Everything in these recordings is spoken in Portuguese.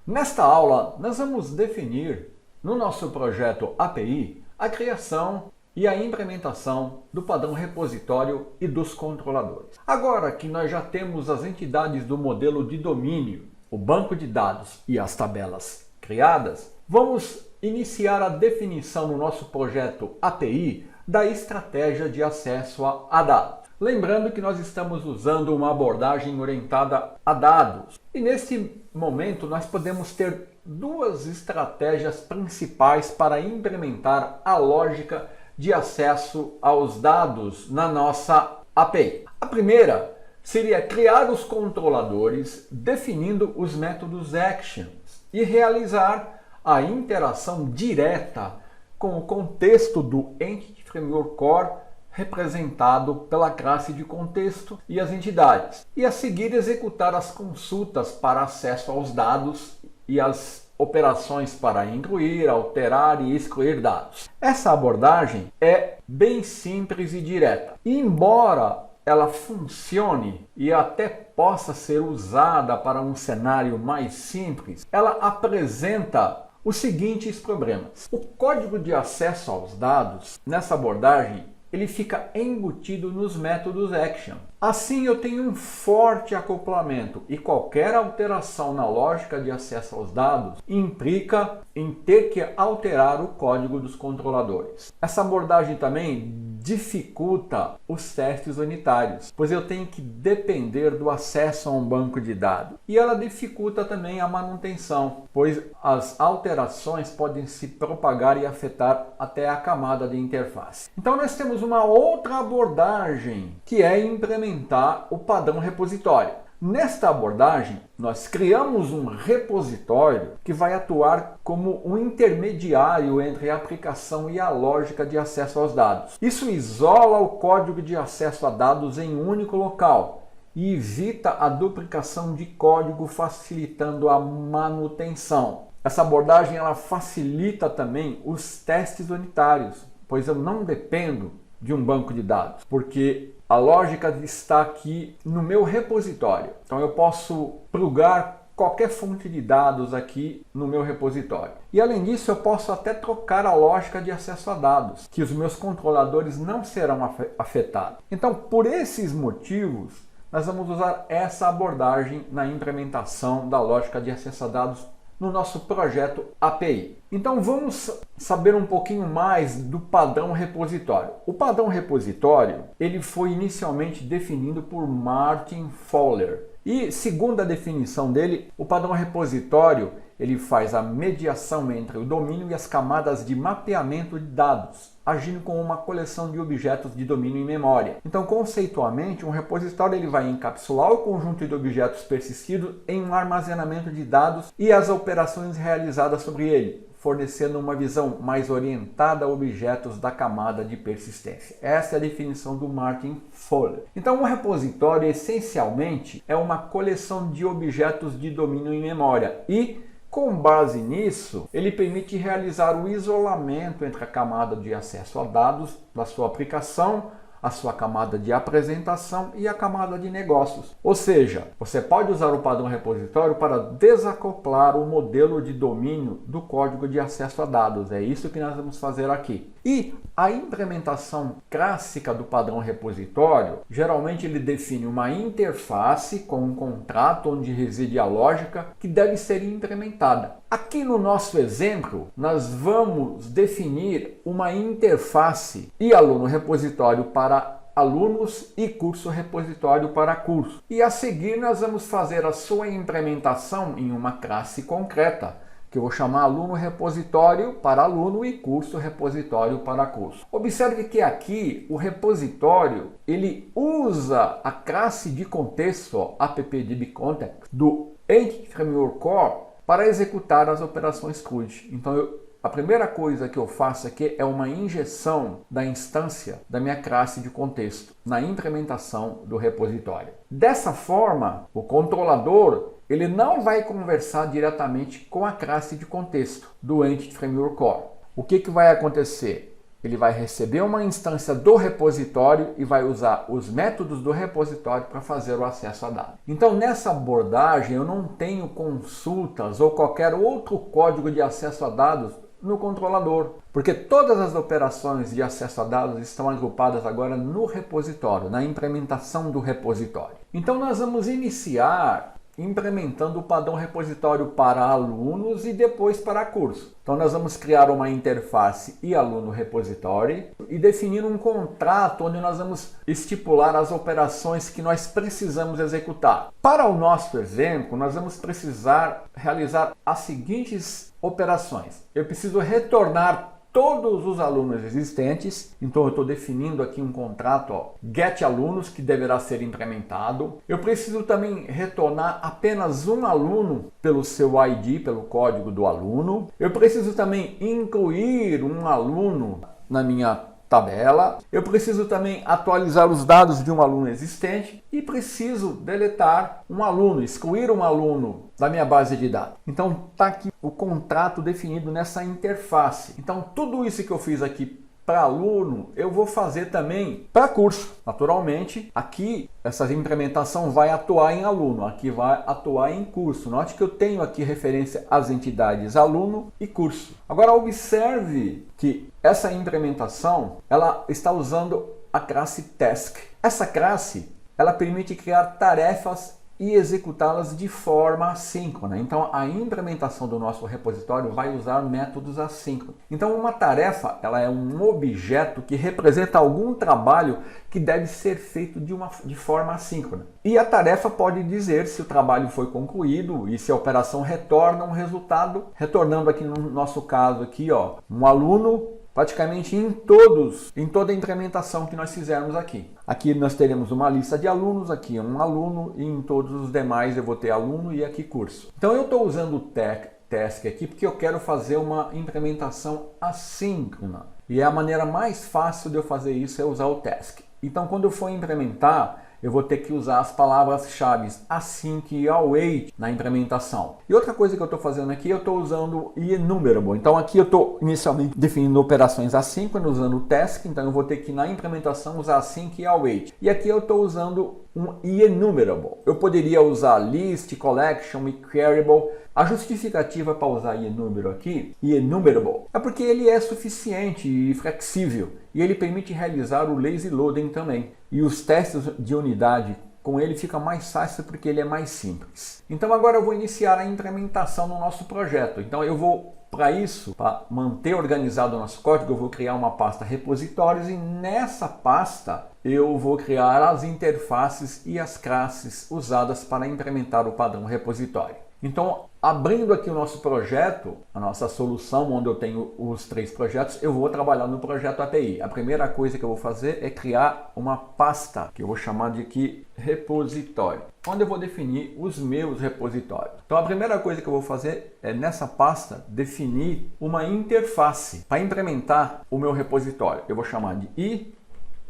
Nesta aula, nós vamos definir, no nosso projeto API, a criação e a implementação do padrão repositório e dos controladores. Agora que nós já temos as entidades do modelo de domínio, o banco de dados e as tabelas criadas, vamos iniciar a definição no nosso projeto API da estratégia de acesso a dados. Lembrando que nós estamos usando uma abordagem orientada a dados. E nesse momento nós podemos ter duas estratégias principais para implementar a lógica de acesso aos dados na nossa API. A primeira seria criar os controladores definindo os métodos actions e realizar a interação direta com o contexto do Entity Framework Core representado pela classe de contexto e as entidades, e a seguir executar as consultas para acesso aos dados e as operações para incluir, alterar e excluir dados. Essa abordagem é bem simples e direta. E embora ela funcione e até possa ser usada para um cenário mais simples, ela apresenta os seguintes problemas. O código de acesso aos dados, nessa abordagem, ele fica embutido nos métodos action. Assim eu tenho um forte acoplamento e qualquer alteração na lógica de acesso aos dados implica em ter que alterar o código dos controladores. Essa abordagem também dificulta os testes unitários, pois eu tenho que depender do acesso a um banco de dados. E ela dificulta também a manutenção, pois as alterações podem se propagar e afetar até a camada de interface. Então nós temos uma outra abordagem, que é implementar o padrão repositório. Nesta abordagem, nós criamos um repositório que vai atuar como um intermediário entre a aplicação e a lógica de acesso aos dados. Isso isola o código de acesso a dados em um único local e evita a duplicação de código, facilitando a manutenção. Essa abordagem ela facilita também os testes unitários, pois eu não dependo de um banco de dados, porque a lógica está aqui no meu repositório. Então eu posso plugar qualquer fonte de dados aqui no meu repositório. E além disso, eu posso até trocar a lógica de acesso a dados, que os meus controladores não serão afetados. Então, por esses motivos, nós vamos usar essa abordagem na implementação da lógica de acesso a dados no nosso projeto API. Então vamos saber um pouquinho mais do padrão repositório. O padrão repositório ele foi inicialmente definido por Martin Fowler. E segundo a definição dele, o padrão repositório ele faz a mediação entre o domínio e as camadas de mapeamento de dados, agindo como uma coleção de objetos de domínio em memória. Então, conceitualmente, um repositório ele vai encapsular o conjunto de objetos persistidos em um armazenamento de dados e as operações realizadas sobre ele, fornecendo uma visão mais orientada a objetos da camada de persistência. Essa é a definição do Martin Fowler. Então, um repositório, essencialmente, é uma coleção de objetos de domínio em memória e, com base nisso, ele permite realizar o isolamento entre a camada de acesso a dados da sua aplicação, a sua camada de apresentação e a camada de negócios. Ou seja, você pode usar o padrão repositório para desacoplar o modelo de domínio do código de acesso a dados. É isso que nós vamos fazer aqui. E a implementação clássica do padrão repositório, geralmente ele define uma interface com um contrato onde reside a lógica que deve ser implementada. Aqui no nosso exemplo, nós vamos definir uma interface e aluno repositório para alunos e curso repositório para curso. E a seguir nós vamos fazer a sua implementação em uma classe concreta, que eu vou chamar aluno repositório para aluno e curso repositório para curso. Observe que aqui o repositório ele usa a classe de contexto appdbcontext do Entity Framework Core para executar as operações CRUD. Então a primeira coisa que eu faço aqui é uma injeção da instância da minha classe de contexto na implementação do repositório. Dessa forma, o controlador ele não vai conversar diretamente com a classe de contexto do Entity Framework Core. O que vai acontecer? ele vai receber uma instância do repositório e vai usar os métodos do repositório para fazer o acesso a dados. Então, nessa abordagem, eu não tenho consultas ou qualquer outro código de acesso a dados no controlador, porque todas as operações de acesso a dados estão agrupadas agora no repositório, na implementação do repositório. Então, nós vamos iniciar implementando o padrão repositório para alunos e depois para curso. Então nós vamos criar uma interface e aluno repository e definir um contrato onde nós vamos estipular as operações que nós precisamos executar. Para o nosso exemplo, nós vamos precisar realizar as seguintes operações. Eu preciso retornar todos os alunos existentes, então eu estou definindo aqui um contrato, get alunos, que deverá ser implementado. Eu preciso também retornar apenas um aluno pelo seu ID, pelo código do aluno. Eu preciso também incluir um aluno na minha tabela. Eu preciso também atualizar os dados de um aluno existente e preciso deletar um aluno, excluir um aluno da minha base de dados. Então está aqui o contrato definido nessa interface. Então tudo isso que eu fiz aqui para aluno, eu vou fazer também para curso. Naturalmente, aqui essa implementação vai atuar em aluno, aqui vai atuar em curso. Note que eu tenho aqui referência às entidades aluno e curso. Agora observe que essa implementação, ela está usando a classe task. Essa classe, ela permite criar tarefas e executá-las de forma assíncrona. Então, a implementação do nosso repositório vai usar métodos assíncronos. Então, uma tarefa, ela é um objeto que representa algum trabalho que deve ser feito de forma assíncrona. E a tarefa pode dizer se o trabalho foi concluído e se a operação retorna um resultado, retornando aqui no nosso caso aqui, ó, um aluno praticamente em toda a implementação que nós fizermos aqui. Aqui nós teremos uma lista de alunos, aqui um aluno e em todos os demais eu vou ter aluno e aqui curso. Então eu estou usando o task aqui porque eu quero fazer uma implementação assíncrona. E a maneira mais fácil de eu fazer isso é usar o task. Então quando eu for implementar, eu vou ter que usar as palavras-chave async e await na implementação. E outra coisa que eu estou fazendo aqui, eu estou usando enumerable. Então aqui eu estou inicialmente definindo operações assíncronas usando o task, então eu vou ter que na implementação usar async e await. E aqui eu estou usando um enumerable. Eu poderia usar list, collection e queryable. A justificativa para usar enumerable aqui, enumerable, é porque ele é suficiente e flexível e ele permite realizar o lazy loading também. E os testes de unidade com ele fica mais fácil porque ele é mais simples. Então agora eu vou iniciar a implementação no nosso projeto. Então eu vou, para isso, para manter organizado o nosso código, eu vou criar uma pasta repositórios e nessa pasta eu vou criar as interfaces e as classes usadas para implementar o padrão repositório. Então, abrindo aqui o nosso projeto, a nossa solução, onde eu tenho os 3 projetos, eu vou trabalhar no projeto API. A primeira coisa que eu vou fazer é criar uma pasta, que eu vou chamar de aqui repositório, onde eu vou definir os meus repositórios. Então, a primeira coisa que eu vou fazer é, nessa pasta, definir uma interface para implementar o meu repositório. Eu vou chamar de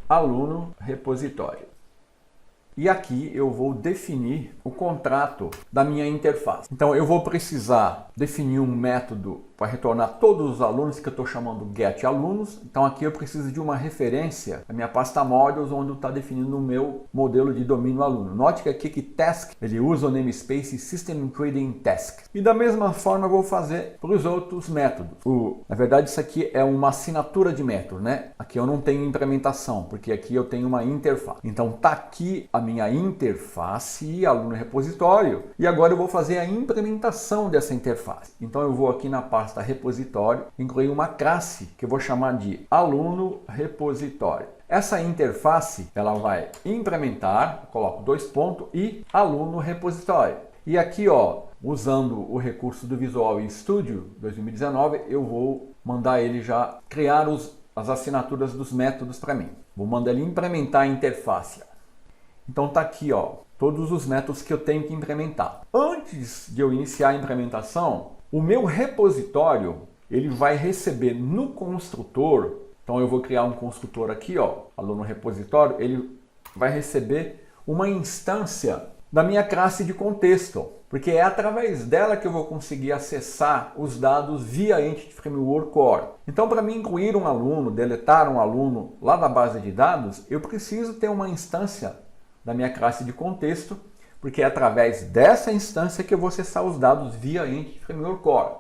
aluno repositório. E aqui eu vou definir o contrato da minha interface. Então eu vou precisar definir um método para retornar todos os alunos que eu estou chamando getAlunos. Então aqui eu preciso de uma referência à minha pasta modules, onde está definindo o meu modelo de domínio aluno. Note que aqui que task, ele usa o namespace system including task. E da mesma forma eu vou fazer para os outros métodos. Na verdade isso aqui é uma assinatura de método, né? Aqui eu não tenho implementação, porque aqui eu tenho uma interface. Então tá aqui a minha interface e aluno repositório. E agora eu vou fazer a implementação dessa interface. Então eu vou aqui na pasta repositório, incluir uma classe que eu vou chamar de aluno repositório. Essa interface, ela vai implementar, coloco 2 pontos e aluno repositório. E aqui, ó, usando o recurso do Visual Studio 2019, eu vou mandar ele já criar as assinaturas dos métodos para mim. Vou mandar ele implementar a interface. Então tá aqui, ó, todos os métodos que eu tenho que implementar. Antes de eu iniciar a implementação, o meu repositório, ele vai receber no construtor, então eu vou criar um construtor aqui, ó, aluno repositório, ele vai receber uma instância da minha classe de contexto, porque é através dela que eu vou conseguir acessar os dados via Entity Framework Core. Então, para mim incluir um aluno, deletar um aluno lá da base de dados, eu preciso ter uma instância da minha classe de contexto, porque é através dessa instância que eu vou acessar os dados via Entity Framework Core.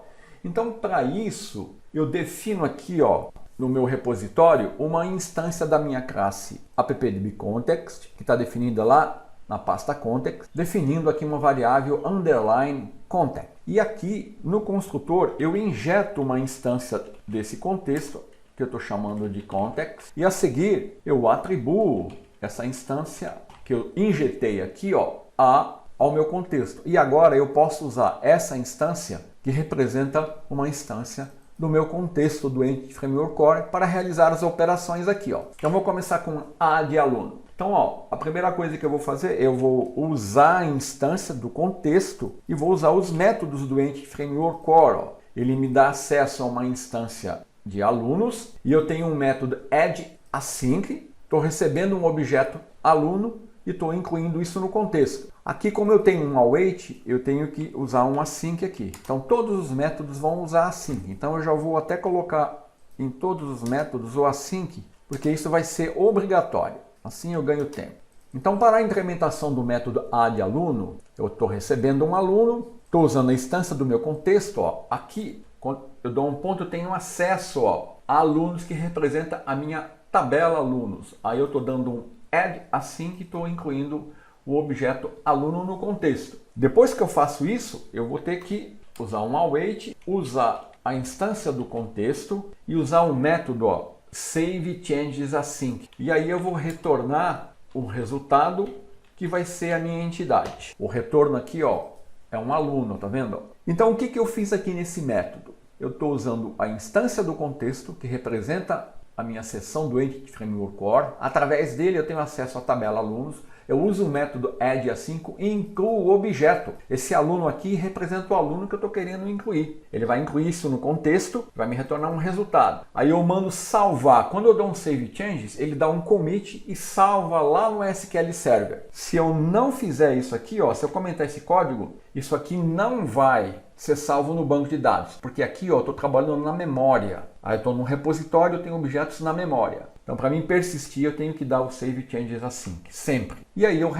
Então, para isso, eu defino aqui, ó, no meu repositório, uma instância da minha classe appdbContext, que está definida lá na pasta context, definindo aqui uma variável underline context. E aqui no construtor eu injeto uma instância desse contexto, que eu estou chamando de context, e a seguir eu atribuo essa instância que eu injetei aqui, ó, ao meu contexto. E agora eu posso usar essa instância que representa uma instância do meu contexto do Entity Framework Core para realizar as operações aqui, ó. Então vou começar com add aluno. Então, ó, a primeira coisa que eu vou fazer, eu vou usar a instância do contexto e vou usar os métodos do Entity Framework Core, ó. Ele me dá acesso a uma instância de alunos e eu tenho um método addAsync, estou recebendo um objeto aluno e estou incluindo isso no contexto. Aqui, como eu tenho um await, eu tenho que usar um async aqui. Então, todos os métodos vão usar async. Então, eu já vou até colocar em todos os métodos o async, porque isso vai ser obrigatório. Assim eu ganho tempo. Então, para a implementação do método addAluno, eu estou recebendo um aluno, estou usando a instância do meu contexto. Ó. Aqui, quando eu dou um ponto, eu tenho acesso, ó, a alunos que representa a minha tabela alunos. Aí eu estou dando um addAsync e estou incluindo o objeto aluno no contexto. Depois que eu faço isso, eu vou ter que usar um await, usar a instância do contexto e usar um método, ó, SaveChangesAsync. E aí eu vou retornar o resultado que vai ser a minha entidade. O retorno aqui, ó, é um aluno, tá vendo? Então o que eu fiz aqui nesse método? Eu estou usando a instância do contexto que representa a minha seção do Entity Framework Core. Através dele eu tenho acesso à tabela alunos. Eu uso o método addAsync e incluo o objeto. Esse aluno aqui representa o aluno que eu estou querendo incluir. Ele vai incluir isso no contexto, vai me retornar um resultado. Aí eu mando salvar. Quando eu dou um save changes, ele dá um commit e salva lá no SQL Server. Se eu não fizer isso aqui, ó, se eu comentar esse código, isso aqui não vai ser salvo no banco de dados, porque aqui eu estou trabalhando na memória. Aí eu estou num repositório, eu tenho objetos na memória. Então, para mim persistir, eu tenho que dar o save changes async, sempre. E aí eu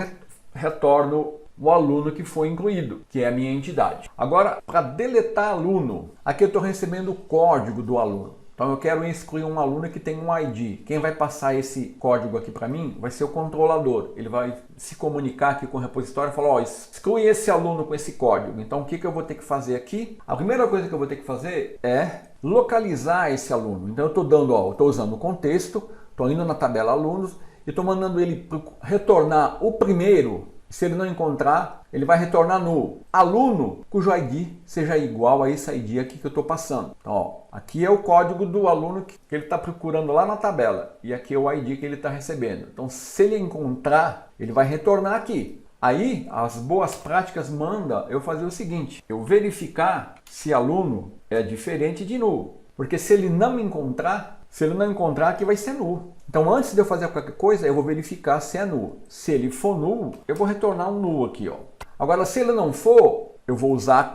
retorno o aluno que foi incluído, que é a minha entidade. Agora, para deletar aluno, aqui eu estou recebendo o código do aluno. Então eu quero excluir um aluno que tem um ID. Quem vai passar esse código aqui para mim vai ser o controlador. Ele vai se comunicar aqui com o repositório e falar, ó, exclui esse aluno com esse código. Então o que eu vou ter que fazer aqui? A primeira coisa que eu vou ter que fazer é localizar esse aluno. Então eu estou dando, ó, eu estou usando o contexto, estou indo na tabela alunos e estou mandando ele retornar o primeiro. Se ele não encontrar, ele vai retornar no aluno cujo ID seja igual a esse ID aqui que eu estou passando. Então, ó, aqui é o código do aluno que ele está procurando lá na tabela. E aqui é o ID que ele está recebendo. Então, se ele encontrar, ele vai retornar aqui. Aí, as boas práticas mandam eu fazer o seguinte. Eu verificar se aluno é diferente de null. Porque se ele não encontrar, aqui vai ser null. Então, antes de eu fazer qualquer coisa, eu vou verificar se é null. Se ele for null, eu vou retornar um null aqui, ó. Agora, se ele não for, eu vou usar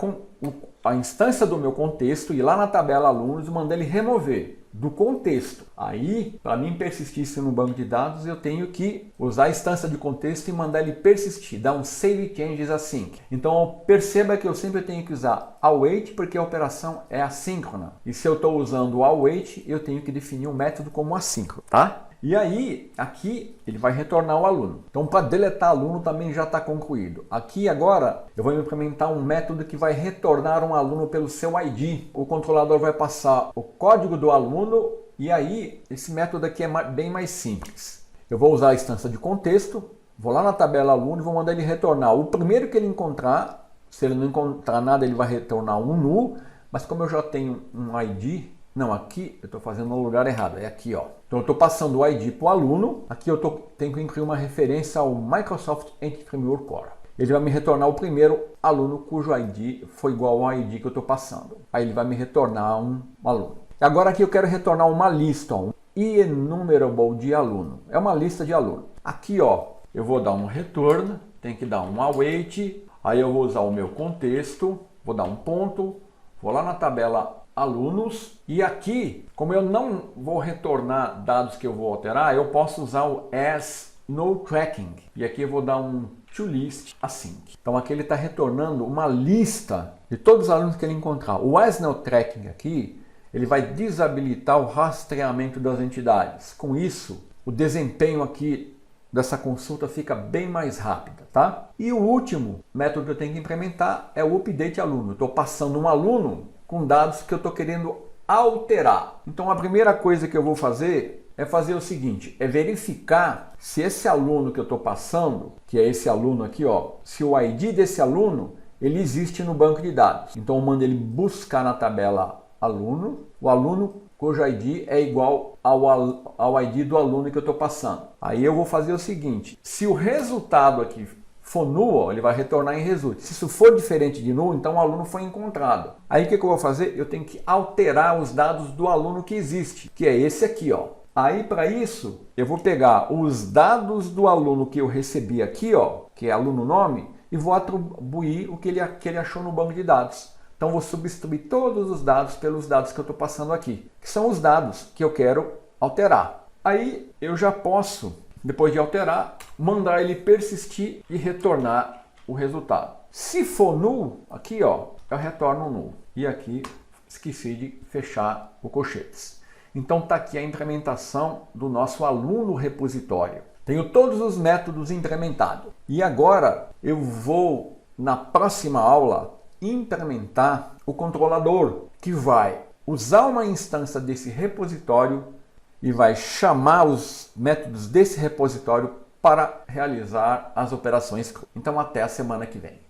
a instância do meu contexto, ir lá na tabela alunos e mandar ele remover do contexto. Aí, para mim persistir isso no banco de dados, eu tenho que usar a instância de contexto e mandar ele persistir, dar um save changes async. Então, perceba que eu sempre tenho que usar await, porque a operação é assíncrona. E se eu estou usando o await, eu tenho que definir um método como assíncrono, tá? E aí, aqui, ele vai retornar o aluno. Então, para deletar aluno também já está concluído. Aqui, agora, eu vou implementar um método que vai retornar um aluno pelo seu ID. O controlador vai passar o código do aluno e aí, esse método aqui é bem mais simples. Eu vou usar a instância de contexto, vou lá na tabela aluno e vou mandar ele retornar o primeiro que ele encontrar. Se ele não encontrar nada, ele vai retornar um null. Mas como eu já tenho um ID... Não, aqui eu estou fazendo no lugar errado, é aqui, ó. Então eu estou passando o ID para o aluno, aqui eu tenho que incluir uma referência ao Microsoft Entity Framework Core. Ele vai me retornar o primeiro aluno cujo ID foi igual ao ID que eu estou passando. Aí ele vai me retornar um aluno. Agora aqui eu quero retornar uma lista, ó, um enumerable de aluno. É uma lista de aluno. Aqui, ó, eu vou dar um return, tem que dar um await. Aí eu vou usar o meu contexto, vou dar um ponto, vou lá na tabela alunos e aqui, como eu não vou retornar dados que eu vou alterar, eu posso usar o as no tracking. E aqui eu vou dar um toList async. Então aqui ele está retornando uma lista de todos os alunos que ele encontrar. O as no tracking aqui, ele vai desabilitar o rastreamento das entidades. Com isso, o desempenho aqui dessa consulta fica bem mais rápida, tá? E o último método que eu tenho que implementar é o update aluno. Estou passando um aluno com dados que eu estou querendo alterar. Então a primeira coisa que eu vou fazer é fazer o seguinte, é verificar se esse aluno que eu estou passando, que é esse aluno aqui, ó, se o ID desse aluno, ele existe no banco de dados. Então eu mando ele buscar na tabela aluno, o aluno cujo ID é igual ao ID do aluno que eu estou passando. Aí eu vou fazer o seguinte, se o resultado aqui for null, ele vai retornar em result. Se isso for diferente de null, então o aluno foi encontrado. Aí o que eu vou fazer? Eu tenho que alterar os dados do aluno que existe, que é esse aqui, ó. Aí para isso, eu vou pegar os dados do aluno que eu recebi aqui, ó, que é aluno nome, e vou atribuir o que ele achou no banco de dados. Então vou substituir todos os dados pelos dados que eu estou passando aqui, que são os dados que eu quero alterar. Aí eu já posso, depois de alterar, mandar ele persistir e retornar o resultado. Se for null, aqui ó, eu retorno null. E aqui esqueci de fechar o colchetes. Então está aqui a implementação do nosso aluno repositório. Tenho todos os métodos implementados. E agora eu vou, na próxima aula, implementar o controlador, que vai usar uma instância desse repositório e vai chamar os métodos desse repositório para realizar as operações. Então até a semana que vem.